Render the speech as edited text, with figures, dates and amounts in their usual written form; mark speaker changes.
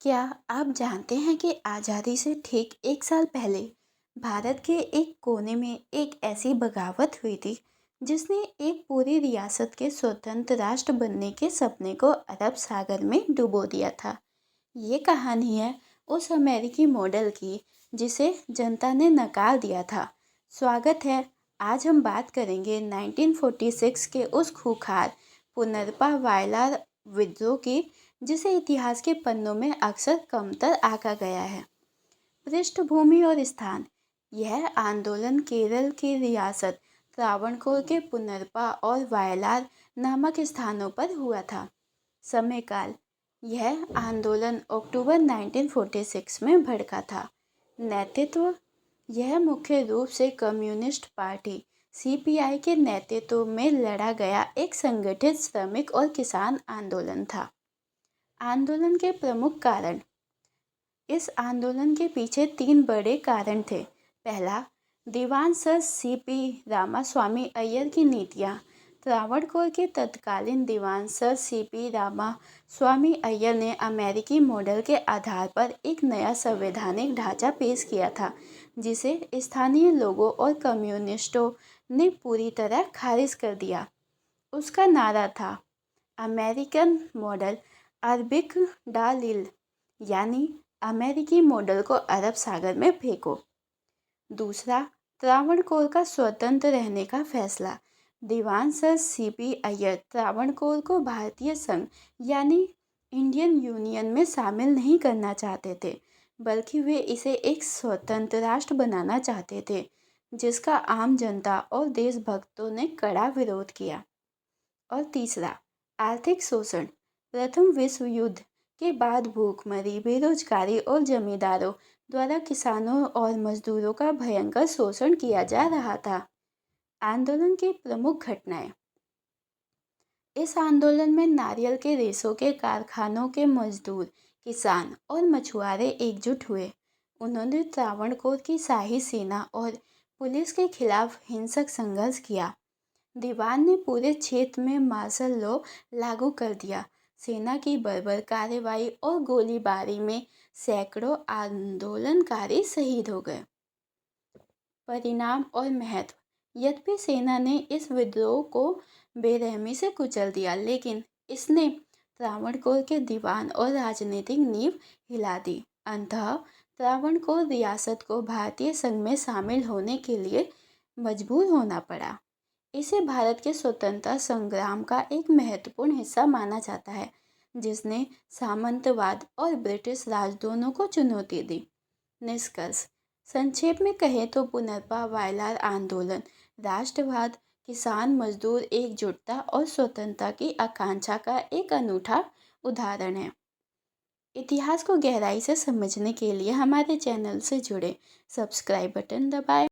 Speaker 1: क्या आप जानते हैं कि आज़ादी से ठीक 1 साल पहले भारत के एक कोने में एक ऐसी बगावत हुई थी जिसने एक पूरी रियासत के स्वतंत्र राष्ट्र बनने के सपने को अरब सागर में डुबो दिया था। ये कहानी है उस अमेरिकी मॉडल की जिसे जनता ने नकार दिया था। स्वागत है। आज हम बात करेंगे 1946 के उस खूंखार पुनर्पा वायलार विद्रोह की जिसे इतिहास के पन्नों में अक्सर कमतर आंका गया है। पृष्ठभूमि और स्थान। यह आंदोलन केरल की रियासत त्रावणकोर के पुनर्पा और वायलार नामक स्थानों पर हुआ था। समय काल। यह आंदोलन अक्टूबर 1946 में भड़का था। नेतृत्व। यह मुख्य रूप से कम्युनिस्ट पार्टी सीपीआई के नेतृत्व में लड़ा गया एक संगठित श्रमिक और किसान आंदोलन था। आंदोलन के प्रमुख कारण। इस आंदोलन के पीछे 3 बड़े कारण थे। पहला, दीवान सर सीपी रामास्वामी अय्यर की नीतियाँ। त्रावणकोर के तत्कालीन दीवान सर सीपी रामास्वामी अय्यर ने अमेरिकी मॉडल के आधार पर एक नया संवैधानिक ढांचा पेश किया था जिसे स्थानीय लोगों और कम्युनिस्टों ने पूरी तरह खारिज कर दिया। उसका नारा था अमेरिकन मॉडल अरबिक डालिल, यानी अमेरिकी मॉडल को अरब सागर में फेंको। दूसरा, त्रावणकोर का स्वतंत्र रहने का फैसला। दीवान सर सीपी अय्यर त्रावणकोर को भारतीय संघ यानी इंडियन यूनियन में शामिल नहीं करना चाहते थे, बल्कि वे इसे एक स्वतंत्र राष्ट्र बनाना चाहते थे जिसका आम जनता और देशभक्तों ने कड़ा विरोध किया। और तीसरा, आर्थिक शोषण। प्रथम विश्व युद्ध के बाद भूखमरी, बेरोजगारी और जमींदारों द्वारा किसानों और मजदूरों का भयंकर शोषण किया जा रहा था। आंदोलन की प्रमुख घटनाएं। इस आंदोलन में नारियल के रेशों के कारखानों के मजदूर, किसान और मछुआरे एकजुट हुए। उन्होंने त्रावणकोर की शाही सेना और पुलिस के खिलाफ हिंसक संघर्ष किया। दीवान ने पूरे क्षेत्र में मार्शल लॉ लागू कर दिया। सेना की बर्बर कार्रवाई और गोलीबारी में सैकड़ों आंदोलनकारी शहीद हो गए। परिणाम और महत्व। यद्यपि सेना ने इस विद्रोह को बेरहमी से कुचल दिया, लेकिन इसने त्रावणकोर के दीवान और राजनीतिक नींव हिला दी। अंततः त्रावणकोर रियासत को भारतीय संघ में शामिल होने के लिए मजबूर होना पड़ा। इसे भारत के स्वतंत्रता संग्राम का एक महत्वपूर्ण हिस्सा माना जाता है जिसने सामंतवाद और ब्रिटिश राज दोनों को चुनौती दी। निष्कर्ष। संक्षेप में कहें तो पुनर्पा वायलार आंदोलन राष्ट्रवाद, किसान मजदूर एकजुटता और स्वतंत्रता की आकांक्षा का एक अनूठा उदाहरण है। इतिहास को गहराई से समझने के लिए हमारे चैनल से जुड़े, सब्सक्राइब बटन दबाएं।